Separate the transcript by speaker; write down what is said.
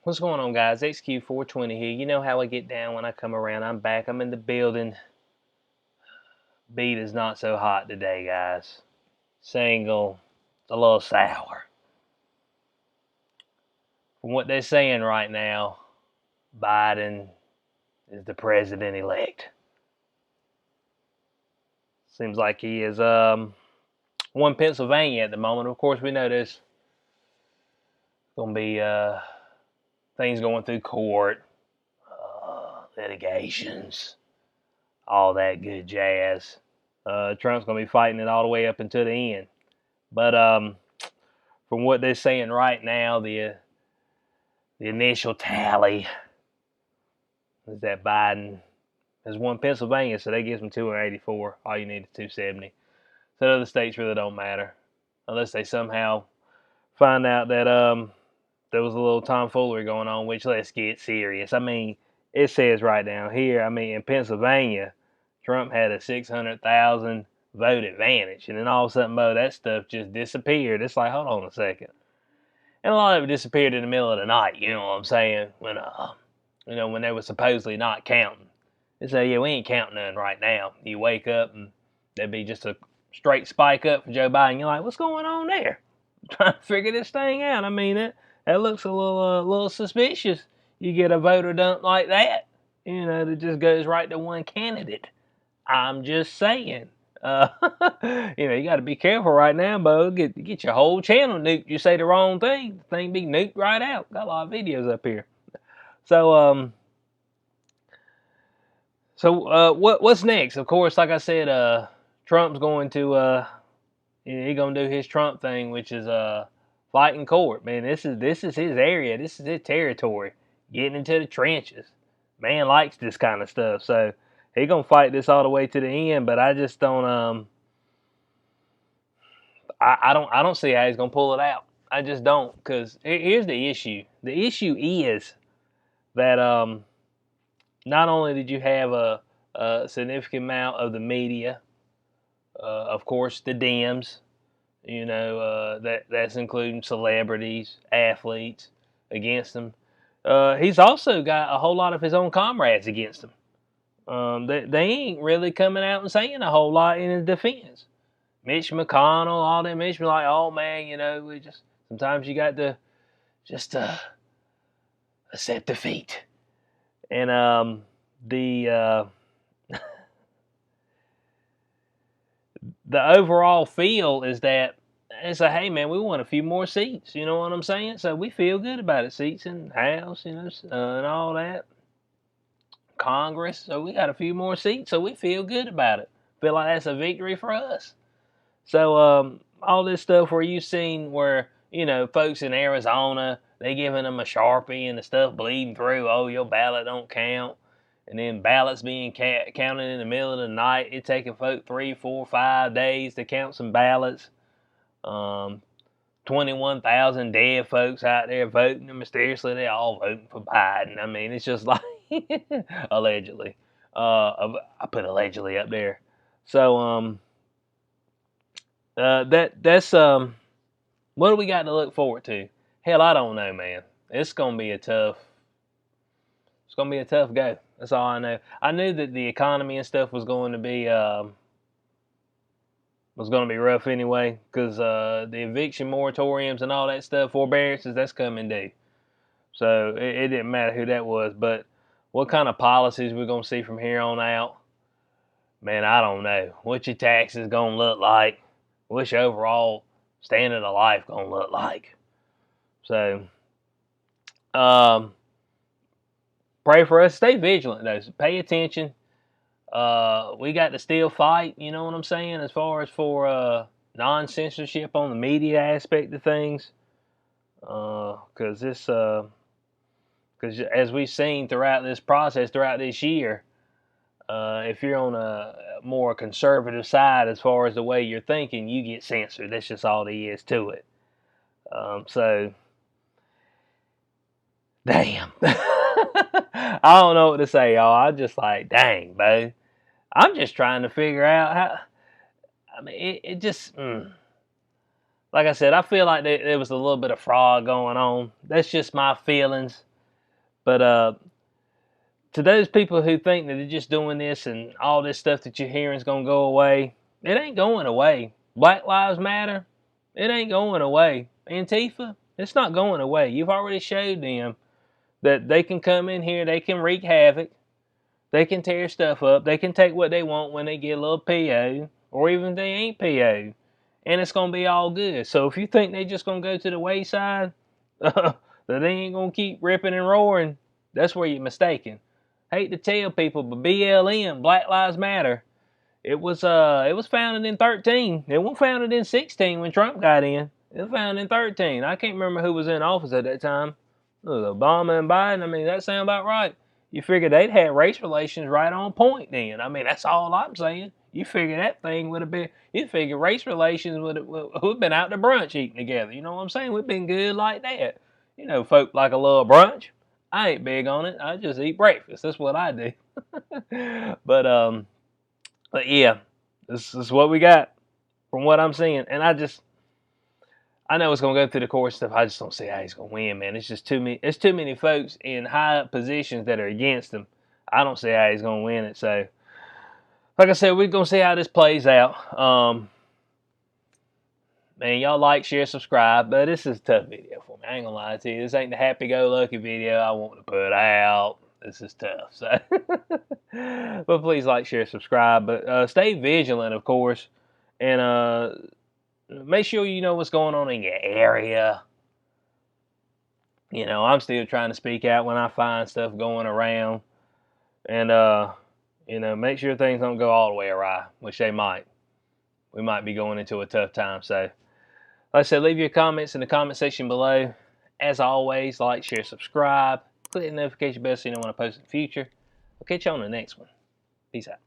Speaker 1: What's going on, guys? XQ420 here. You know how I get down when I come around. I'm back. I'm in the building. Beat is not so hot today, guys. Single. It's a little sour. From what they're saying right now, Biden is the president-elect. Seems like he is won Pennsylvania at the moment. Of course, we know there's going to be things going through court, litigations, all that good jazz. Trump's going to be fighting it all the way up until the end. But from what they're saying right now, the initial tally is that Biden has won Pennsylvania, so that gives him 284. All you need is 270. So the other states really don't matter unless they somehow find out that there was a little tomfoolery going on. Which, let's get serious. I mean, it says right down here. I mean, in Pennsylvania, Trump had a 600,000 vote advantage, and then all of a sudden, that stuff just disappeared. It's like, hold on a second. And a lot of it disappeared in the middle of the night, you know what I'm saying? When they were supposedly not counting. They say, yeah, we ain't counting none right now. You wake up and there'd be just a straight spike up for Joe Biden. You're like, what's going on there? I'm trying to figure this thing out. I mean, that looks a little suspicious. You get a voter dump like that, that just goes right to one candidate. I'm just saying. Uh, you got to be careful right now, Bo. Get your whole channel nuked. You say the wrong thing, the thing be nuked right out. Got a lot of videos up here. So what's next? Of course, like I said, Trump's going to he gonna do his Trump thing, which is fight in court. Man, this is his area. This is his territory. Getting into the trenches. Man likes this kind of stuff. So he gonna fight this all the way to the end. But I just don't I don't see how he's gonna pull it out. I just don't, because here's the issue. The issue is that not only did you have a significant amount of the media, of course the Dems, that's including celebrities, athletes against him. He's also got a whole lot of his own comrades against him. They ain't really coming out and saying a whole lot in his defense. Mitch McConnell, all them Mitch be like, oh man, we just sometimes you got to just accept defeat. And the the overall feel is that it's like, hey man, we want a few more seats. You know what I'm saying? So we feel good about it. Seats in the House, and all that. Congress. So we got a few more seats. So we feel good about it. Feel like that's a victory for us. So all this stuff where you seen where folks in Arizona, they giving them a Sharpie and the stuff bleeding through. Oh, your ballot don't count. And then ballots being counted in the middle of the night. It taking folk 3, 4, 5 days to count some ballots. 21,000 dead folks out there voting, and mysteriously they all voting for Biden. I mean, it's just like allegedly. I put allegedly up there. So that's what do we got to look forward to? Hell, I don't know, man. It's gonna be a tough go. That's all I know. I knew that the economy and stuff was going to be rough anyway, because the eviction moratoriums and all that stuff, forbearances, that's coming due. So it didn't matter who that was. But what kind of policies we're gonna see from here on out, man, I don't know. What your taxes gonna look like? What's your overall standard of life gonna look like? So, pray for us. Stay vigilant though. Pay attention. We got to still fight. You know what I'm saying? As far as for non-censorship on the media aspect of things, because as we've seen throughout this process, throughout this year, if you're on a more conservative side as far as the way you're thinking, you get censored. That's just all there is to it. So, damn. I don't know what to say, y'all. I'm just like, dang, bro. I'm just trying to figure out how. I mean, it just. Like I said, I feel like there was a little bit of fraud going on. That's just my feelings. But to those people who think that they're just doing this and all this stuff that you're hearing is going to go away, it ain't going away. Black Lives Matter, it ain't going away. Antifa, it's not going away. You've already showed them that they can come in here, they can wreak havoc, they can tear stuff up, they can take what they want when they get a little PO, or even if they ain't PO, and it's going to be all good. So if you think they're just going to go to the wayside, that they ain't going to keep ripping and roaring, that's where you're mistaken. Hate to tell people, but BLM, Black Lives Matter, it was founded in 13. It wasn't founded in 16 when Trump got in. It was founded in 13. I can't remember who was in office at that time. It was Obama and Biden. I mean, that sound about right. You figure they'd had race relations right on point then. I mean, that's all I'm saying. You figure that thing would have been, you figure race relations would have been out to brunch eating together. You know what I'm saying? We've been good like that. You know, folk like a little brunch. I ain't big on it. I just eat breakfast. That's what I do. but but yeah, this is what we got from what I'm seeing. And I know it's gonna go through the court stuff. I just don't see how he's gonna win, man. It's just too many. It's too many folks in high up positions that are against him. I don't see how he's gonna win it. So, like I said, we're gonna see how this plays out. Man, y'all like, share, subscribe. But this is a tough video for me. I ain't gonna lie to you. This ain't the happy-go-lucky video I want to put out. This is tough. So, but please like, share, subscribe. But stay vigilant, of course, and make sure you know what's going on in your area. You know, I'm still trying to speak out when I find stuff going around, and you know, make sure things don't go all the way awry, which they might. We might be going into a tough time. So, like I said, leave your comments in the comment section below. As always, like, share, subscribe. Click the notification bell so you know when I post in the future. I'll catch you on the next one. Peace out.